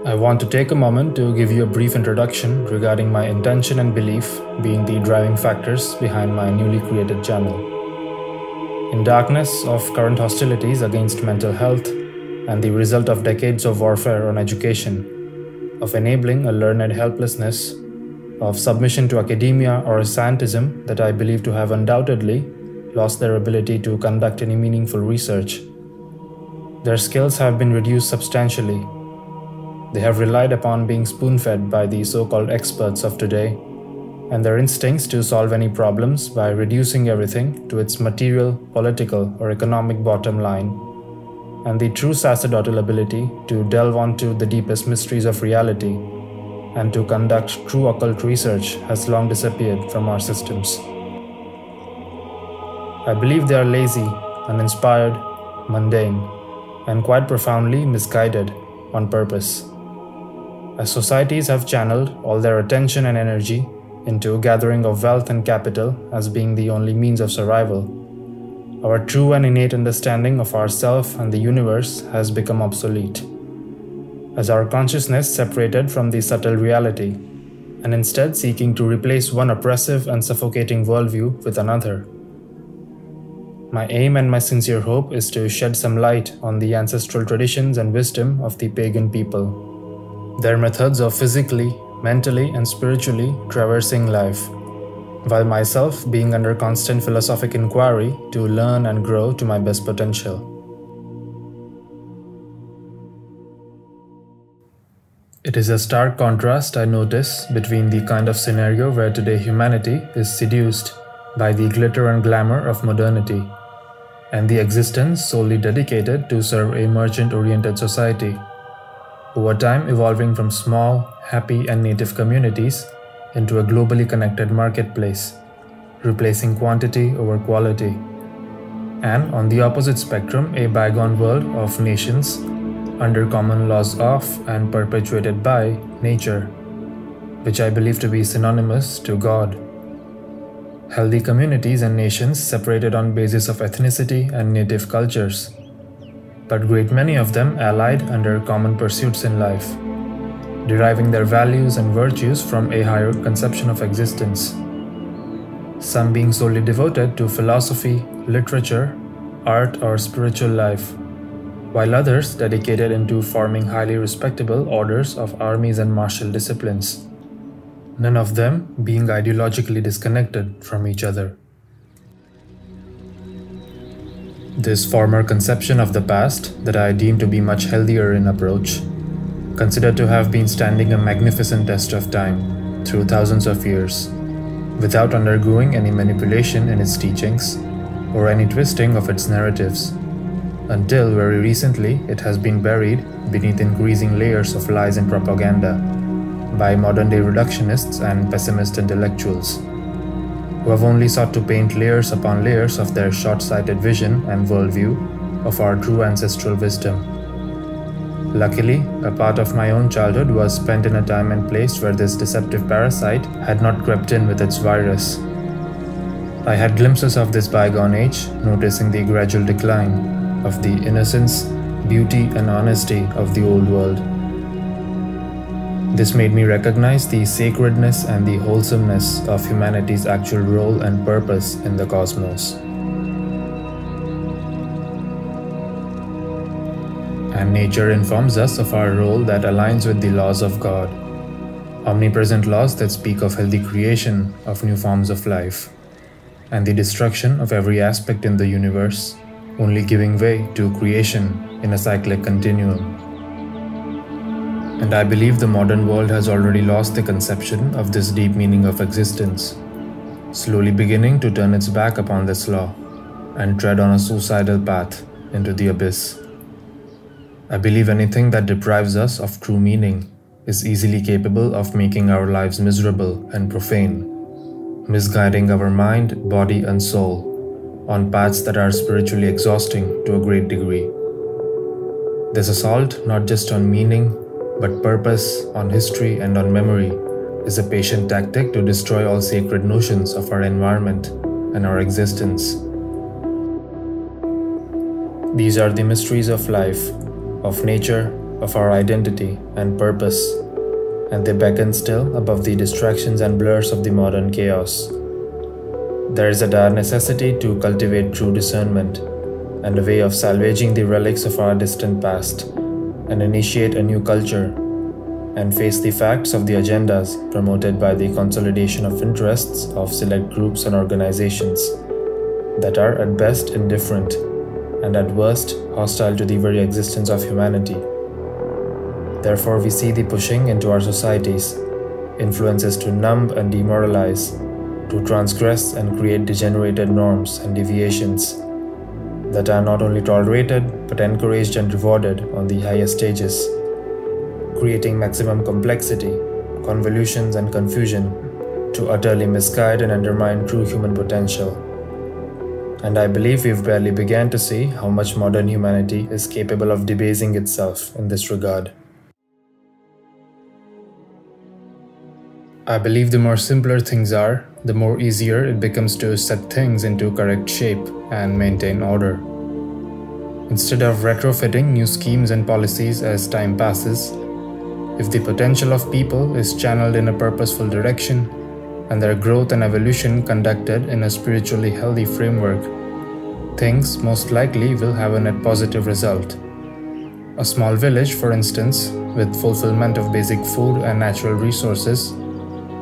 I want to take a moment to give you a brief introduction regarding my intention and belief being the driving factors behind my newly created channel. In darkness of current hostilities against mental health and the result of decades of warfare on education, of enabling a learned helplessness, of submission to academia or scientism that I believe to have undoubtedly lost their ability to conduct any meaningful research. Their skills have been reduced substantially. They have relied upon being spoon-fed by the so-called experts of today, and their instincts to solve any problems by reducing everything to its material, political, or economic bottom line, and the true sacerdotal ability to delve onto the deepest mysteries of reality and to conduct true occult research has long disappeared from our systems. I believe they are lazy, uninspired, mundane, and quite profoundly misguided on purpose. As societies have channeled all their attention and energy into a gathering of wealth and capital as being the only means of survival, our true and innate understanding of ourself and the universe has become obsolete, as our consciousness separated from the subtle reality, and instead seeking to replace one oppressive and suffocating worldview with another. My aim and my sincere hope is to shed some light on the ancestral traditions and wisdom of the pagan people, their methods of physically, mentally, and spiritually traversing life, while myself being under constant philosophic inquiry to learn and grow to my best potential. It is a stark contrast I notice between the kind of scenario where today humanity is seduced by the glitter and glamour of modernity, and the existence solely dedicated to serve a merchant-oriented society, over time evolving from small, happy and native communities into a globally connected marketplace, replacing quantity over quality. And on the opposite spectrum, a bygone world of nations under common laws of and perpetuated by nature, which I believe to be synonymous to God. Healthy communities and nations separated on basis of ethnicity and native cultures, but great many of them allied under common pursuits in life, deriving their values and virtues from a higher conception of existence. Some being solely devoted to philosophy, literature, art, or spiritual life, while others dedicated into forming highly respectable orders of armies and martial disciplines, none of them being ideologically disconnected from each other. This former conception of the past, that I deem to be much healthier in approach, considered to have been standing a magnificent test of time through thousands of years, without undergoing any manipulation in its teachings or any twisting of its narratives, until very recently it has been buried beneath increasing layers of lies and propaganda by modern-day reductionists and pessimist intellectuals, who have only sought to paint layers upon layers of their short-sighted vision and worldview of our true ancestral wisdom. Luckily, a part of my own childhood was spent in a time and place where this deceptive parasite had not crept in with its virus. I had glimpses of this bygone age, noticing the gradual decline of the innocence, beauty, and honesty of the old world. This made me recognize the sacredness and the wholesomeness of humanity's actual role and purpose in the cosmos. And nature informs us of our role that aligns with the laws of God, omnipresent laws that speak of healthy creation of new forms of life, and the destruction of every aspect in the universe, only giving way to creation in a cyclic continuum. And I believe the modern world has already lost the conception of this deep meaning of existence, slowly beginning to turn its back upon this law and tread on a suicidal path into the abyss. I believe anything that deprives us of true meaning is easily capable of making our lives miserable and profane, misguiding our mind, body, and soul on paths that are spiritually exhausting to a great degree. This assault, not just on meaning, but purpose, on history, and on memory, is a patient tactic to destroy all sacred notions of our environment and our existence. These are the mysteries of life, of nature, of our identity and purpose, and they beckon still above the distractions and blurs of the modern chaos. There is a dire necessity to cultivate true discernment and a way of salvaging the relics of our distant past and initiate a new culture and face the facts of the agendas promoted by the consolidation of interests of select groups and organizations that are at best indifferent and at worst hostile to the very existence of humanity. Therefore, we see the pushing into our societies, influences to numb and demoralize, to transgress and create degenerated norms and deviations that are not only tolerated but encouraged and rewarded on the highest stages, creating maximum complexity, convolutions and confusion to utterly misguide and undermine true human potential. And I believe we've barely begun to see how much modern humanity is capable of debasing itself in this regard. I believe the more simpler things are, the more easier it becomes to set things into correct shape and maintain order. Instead of retrofitting new schemes and policies as time passes, if the potential of people is channeled in a purposeful direction and their growth and evolution conducted in a spiritually healthy framework, things most likely will have a net positive result. A small village, for instance, with fulfillment of basic food and natural resources,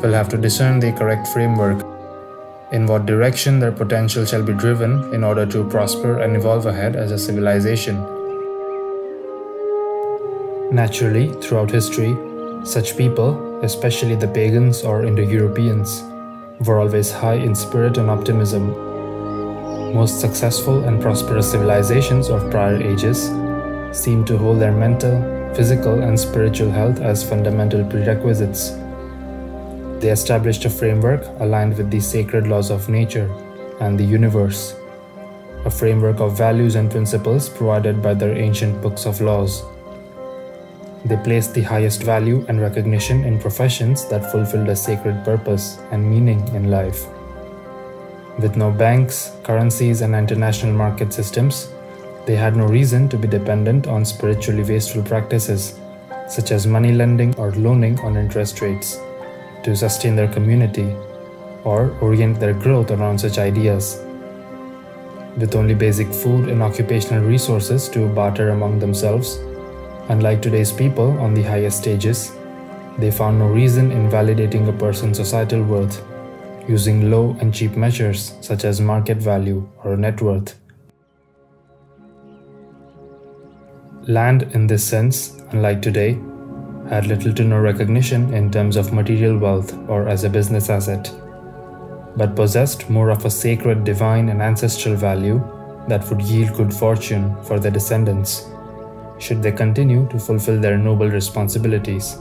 will have to discern the correct framework, in what direction their potential shall be driven in order to prosper and evolve ahead as a civilization. Naturally, throughout history, such people, especially the pagans or Indo-Europeans, were always high in spirit and optimism. Most successful and prosperous civilizations of prior ages seem to hold their mental, physical, and spiritual health as fundamental prerequisites. They established a framework aligned with the sacred laws of nature and the universe, a framework of values and principles provided by their ancient books of laws. They placed the highest value and recognition in professions that fulfilled a sacred purpose and meaning in life. With no banks, currencies, and international market systems, they had no reason to be dependent on spiritually wasteful practices, such as money lending or loaning on interest rates, to sustain their community or orient their growth around such ideas. With only basic food and occupational resources to barter among themselves, unlike today's people on the highest stages, they found no reason in validating a person's societal worth using low and cheap measures such as market value or net worth. Land, in this sense, unlike today, had little to no recognition in terms of material wealth or as a business asset, but possessed more of a sacred, divine, and ancestral value that would yield good fortune for their descendants, should they continue to fulfill their noble responsibilities,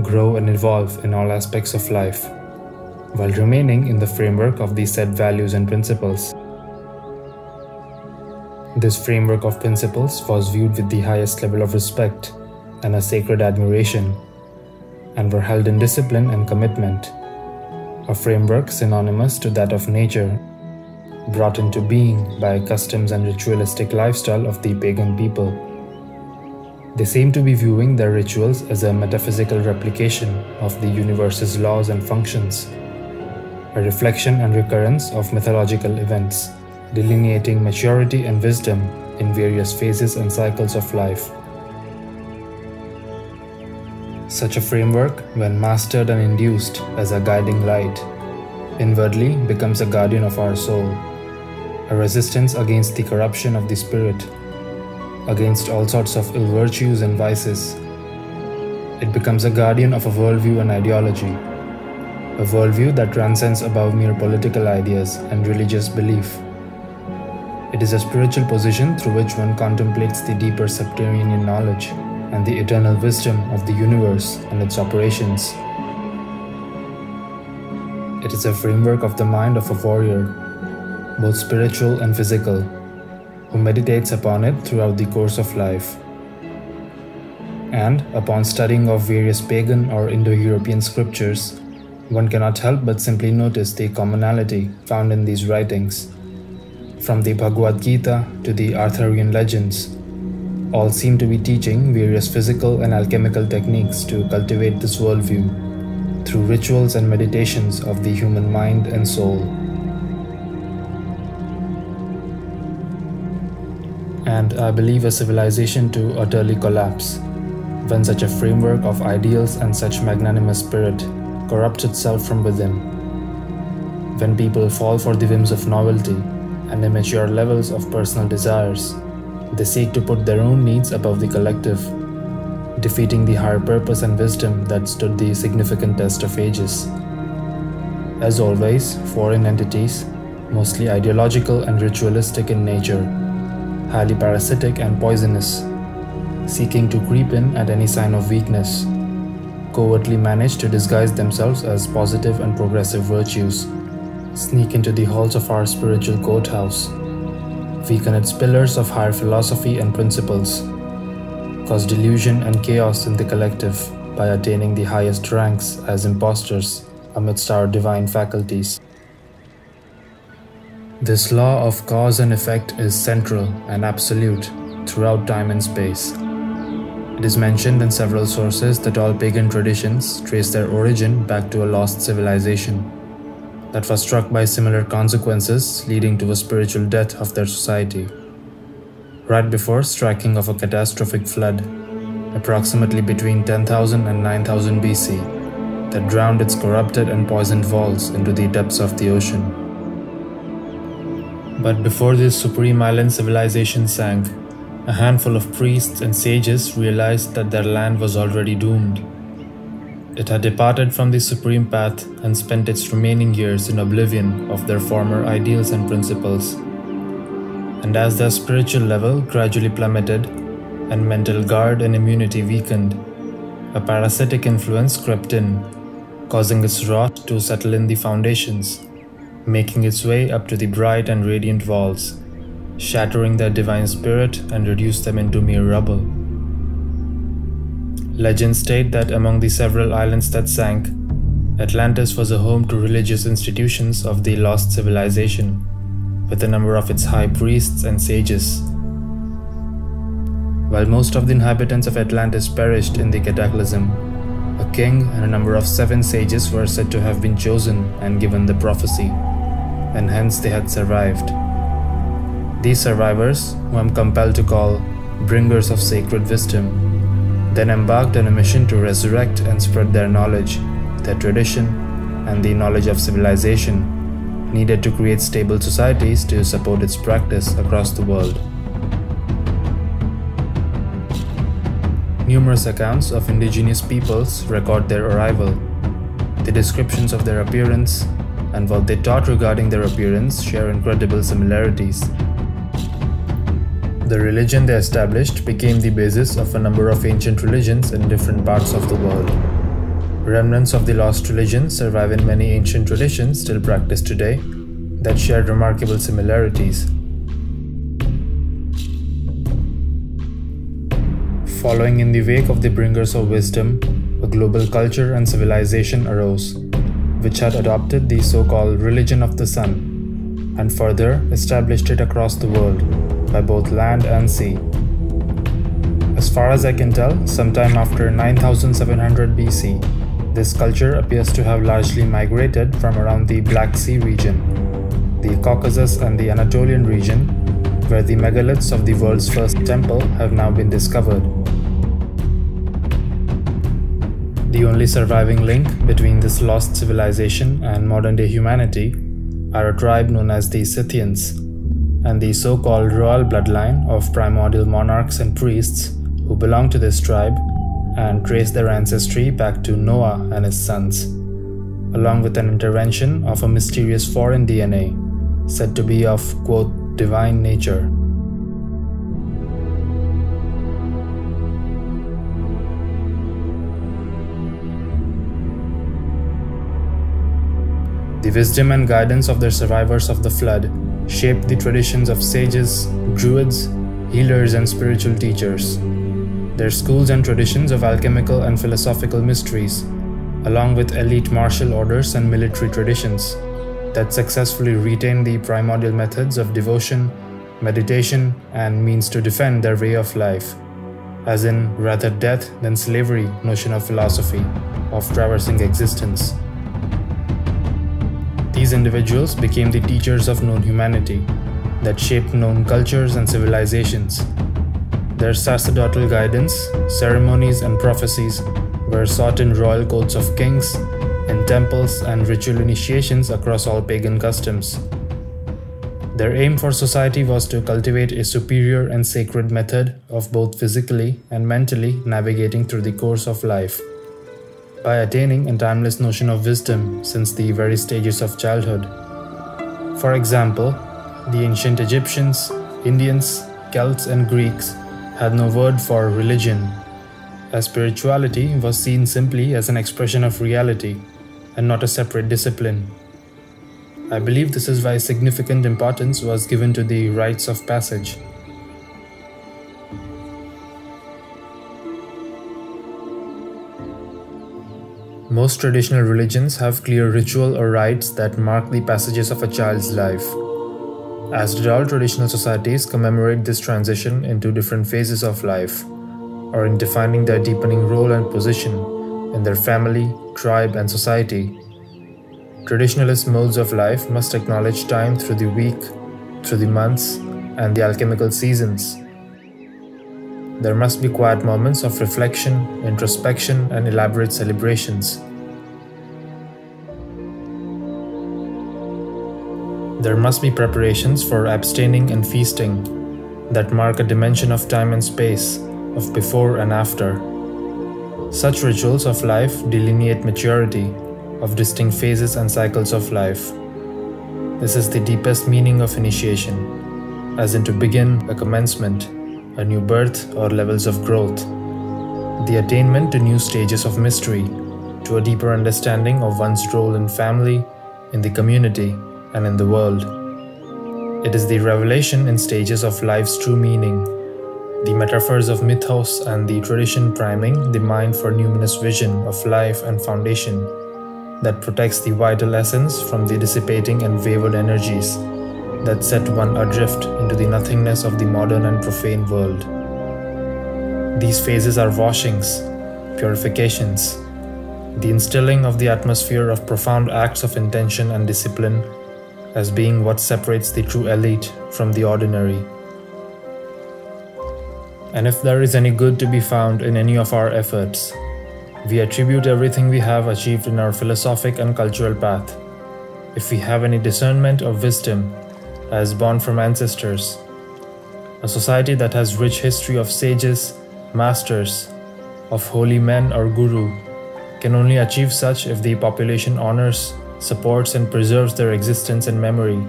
grow and evolve in all aspects of life, while remaining in the framework of these said values and principles. This framework of principles was viewed with the highest level of respect and a sacred admiration, and were held in discipline and commitment, a framework synonymous to that of nature, brought into being by customs and ritualistic lifestyle of the pagan people. They seem to be viewing their rituals as a metaphysical replication of the universe's laws and functions, a reflection and recurrence of mythological events, delineating maturity and wisdom in various phases and cycles of life. Such a framework, when mastered and induced as a guiding light, inwardly becomes a guardian of our soul, a resistance against the corruption of the spirit, against all sorts of ill virtues and vices. It becomes a guardian of a worldview and ideology, a worldview that transcends above mere political ideas and religious belief. It is a spiritual position through which one contemplates the deeper subterranean knowledge and the eternal wisdom of the universe and its operations. It is a framework of the mind of a warrior, both spiritual and physical, who meditates upon it throughout the course of life. And upon studying of various pagan or Indo-European scriptures, one cannot help but simply notice the commonality found in these writings, from the Bhagavad Gita to the Arthurian legends, All seem to be teaching various physical and alchemical techniques to cultivate this worldview through rituals and meditations of the human mind and soul. And I believe a civilization to utterly collapse when such a framework of ideals and such magnanimous spirit corrupts itself from within. When people fall for the whims of novelty and immature levels of personal desires, they seek to put their own needs above the collective, defeating the higher purpose and wisdom that stood the significant test of ages. As always, foreign entities, mostly ideological and ritualistic in nature, highly parasitic and poisonous, seeking to creep in at any sign of weakness, covertly manage to disguise themselves as positive and progressive virtues, sneak into the halls of our spiritual courthouse, weaken its pillars of higher philosophy and principles, cause delusion and chaos in the collective by attaining the highest ranks as impostors amidst our divine faculties. This law of cause and effect is central and absolute throughout time and space. It is mentioned in several sources that all pagan traditions trace their origin back to a lost civilization that was struck by similar consequences, leading to a spiritual death of their society. Right before striking of a catastrophic flood, approximately between 10,000 and 9,000 BC, that drowned its corrupted and poisoned walls into the depths of the ocean. But before this supreme island civilization sank, a handful of priests and sages realized that their land was already doomed. It had departed from the supreme path and spent its remaining years in oblivion of their former ideals and principles. And as their spiritual level gradually plummeted and mental guard and immunity weakened, a parasitic influence crept in, causing its rot to settle in the foundations, making its way up to the bright and radiant walls, shattering their divine spirit and reduce them into mere rubble. Legends state that among the several islands that sank, Atlantis was a home to religious institutions of the lost civilization, with a number of its high priests and sages. While most of the inhabitants of Atlantis perished in the cataclysm, a king and a number of 7 sages were said to have been chosen and given the prophecy, and hence they had survived. These survivors, who I'm compelled to call bringers of sacred wisdom, then embarked on a mission to resurrect and spread their knowledge, their tradition, and the knowledge of civilization needed to create stable societies to support its practice across the world. Numerous accounts of indigenous peoples record their arrival. The descriptions of their appearance and what they taught regarding their appearance share incredible similarities. The religion they established became the basis of a number of ancient religions in different parts of the world. Remnants of the lost religion survive in many ancient traditions still practiced today that share remarkable similarities. Following in the wake of the bringers of wisdom, a global culture and civilization arose, which had adopted the so-called religion of the sun, and further established it across the world, by both land and sea. As far as I can tell, sometime after 9700 BC, this culture appears to have largely migrated from around the Black Sea region, the Caucasus and the Anatolian region, where the megaliths of the world's first temple have now been discovered. The only surviving link between this lost civilization and modern-day humanity are a tribe known as the Scythians, and the so-called royal bloodline of primordial monarchs and priests who belong to this tribe and trace their ancestry back to Noah and his sons, along with an intervention of a mysterious foreign DNA said to be of, quote, divine nature. The wisdom and guidance of their survivors of the flood shaped the traditions of sages, druids, healers, and spiritual teachers. Their schools and traditions of alchemical and philosophical mysteries, along with elite martial orders and military traditions that successfully retained the primordial methods of devotion, meditation, and means to defend their way of life, as in rather death than slavery notion of philosophy, of traversing existence. These individuals became the teachers of known humanity that shaped known cultures and civilizations. Their sacerdotal guidance, ceremonies, and prophecies were sought in royal courts of kings, in temples, and ritual initiations across all pagan customs. Their aim for society was to cultivate a superior and sacred method of both physically and mentally navigating through the course of life, by attaining a timeless notion of wisdom since the very stages of childhood. For example, the ancient Egyptians, Indians, Celts, and Greeks had no word for religion, as spirituality was seen simply as an expression of reality and not a separate discipline. I believe this is why significant importance was given to the rites of passage. Most traditional religions have clear ritual or rites that mark the passages of a child's life. As did all traditional societies commemorate this transition into different phases of life, or in defining their deepening role and position in their family, tribe, and society. Traditionalist modes of life must acknowledge time through the week, through the months, and the alchemical seasons. There must be quiet moments of reflection, introspection, and elaborate celebrations. There must be preparations for abstaining and feasting that mark a dimension of time and space, of before and after. Such rituals of life delineate maturity, of distinct phases and cycles of life. This is the deepest meaning of initiation, as in to begin, a commencement, a new birth, or levels of growth, the attainment to new stages of mystery, to a deeper understanding of one's role in family, in the community, and in the world. It is the revelation in stages of life's true meaning, the metaphors of mythos and the tradition priming the mind for numinous vision of life and foundation that protects the vital essence from the dissipating and wayward energies that set one adrift into the nothingness of the modern and profane world. These phases are washings, purifications, the instilling of the atmosphere of profound acts of intention and discipline as being what separates the true elite from the ordinary. And if there is any good to be found in any of our efforts, we attribute everything we have achieved in our philosophic and cultural path. If we have any discernment or wisdom as born from ancestors, a society that has rich history of sages, masters, of holy men or guru, can only achieve such if the population honors, supports, and preserves their existence and memory,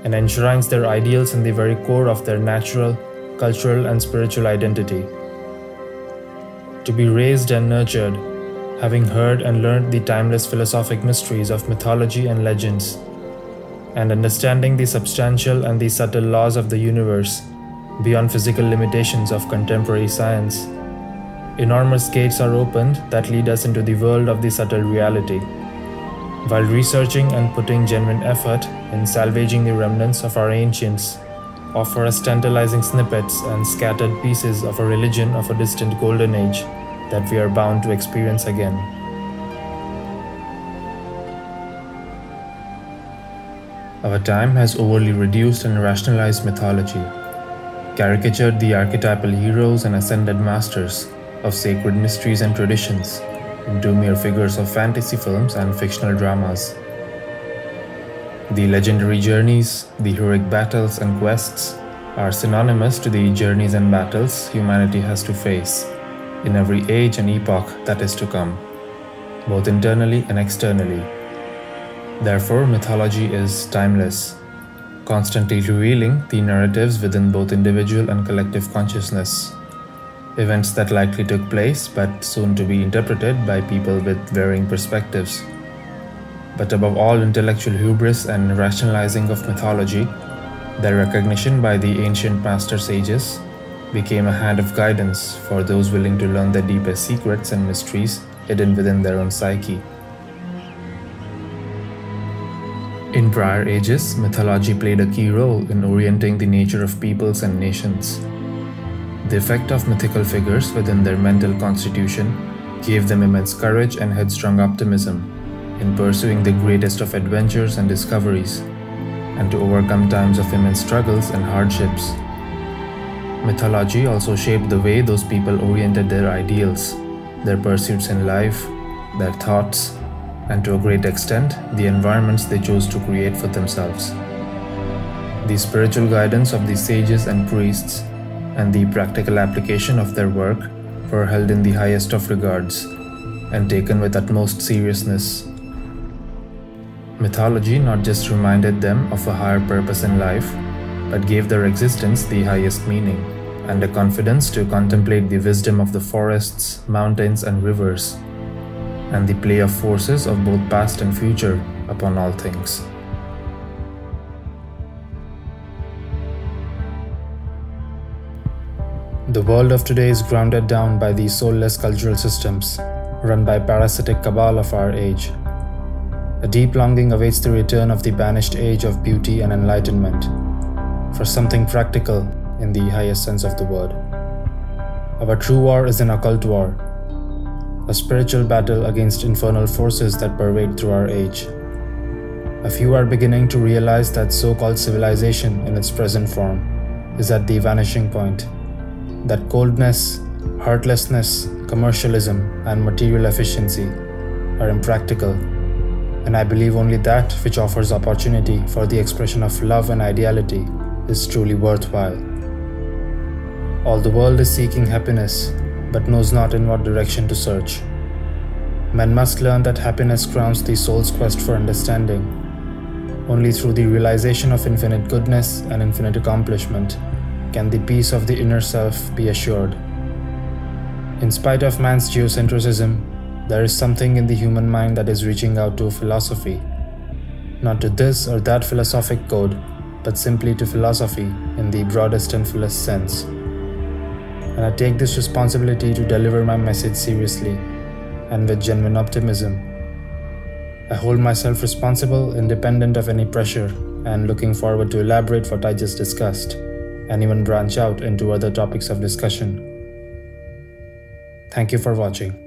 and enshrines their ideals in the very core of their natural, cultural, and spiritual identity. To be raised and nurtured, having heard and learned the timeless philosophic mysteries of mythology and legends, and understanding the substantial and the subtle laws of the universe beyond physical limitations of contemporary science, enormous gates are opened that lead us into the world of the subtle reality. While researching and putting genuine effort in salvaging the remnants of our ancients, offer us tantalizing snippets and scattered pieces of a religion of a distant golden age that we are bound to experience again. Our time has overly reduced and rationalized mythology, caricatured the archetypal heroes and ascended masters of sacred mysteries and traditions into mere figures of fantasy films and fictional dramas. The legendary journeys, the heroic battles and quests are synonymous to the journeys and battles humanity has to face in every age and epoch that is to come, both internally and externally. Therefore, mythology is timeless, constantly revealing the narratives within both individual and collective consciousness, events that likely took place but soon to be interpreted by people with varying perspectives. But above all intellectual hubris and rationalizing of mythology, their recognition by the ancient master sages became a hand of guidance for those willing to learn the deepest secrets and mysteries hidden within their own psyche. In prior ages, mythology played a key role in orienting the nature of peoples and nations. The effect of mythical figures within their mental constitution gave them immense courage and headstrong optimism in pursuing the greatest of adventures and discoveries, and to overcome times of immense struggles and hardships. Mythology also shaped the way those people oriented their ideals, their pursuits in life, their thoughts, and to a great extent, the environments they chose to create for themselves. The spiritual guidance of the sages and priests and the practical application of their work were held in the highest of regards and taken with utmost seriousness. Mythology not just reminded them of a higher purpose in life, but gave their existence the highest meaning and a confidence to contemplate the wisdom of the forests, mountains, and rivers, and the play of forces of both past and future upon all things. The world of today is grounded down by these soulless cultural systems, run by parasitic cabal of our age. A deep longing awaits the return of the banished age of beauty and enlightenment, for something practical in the highest sense of the word. Our true war is an occult war, a spiritual battle against infernal forces that pervade through our age. A few are beginning to realize that so-called civilization in its present form is at the vanishing point, that coldness, heartlessness, commercialism, and material efficiency are impractical, and I believe only that which offers opportunity for the expression of love and ideality is truly worthwhile. All the world is seeking happiness, but knows not in what direction to search. Men must learn that happiness crowns the soul's quest for understanding. Only through the realization of infinite goodness and infinite accomplishment can the peace of the inner self be assured. In spite of man's geocentrism, there is something in the human mind that is reaching out to philosophy, not to this or that philosophic code, but simply to philosophy in the broadest and fullest sense. And I take this responsibility to deliver my message seriously and with genuine optimism. I hold myself responsible, independent of any pressure, and looking forward to elaborate what I just discussed, and even branch out into other topics of discussion. Thank you for watching.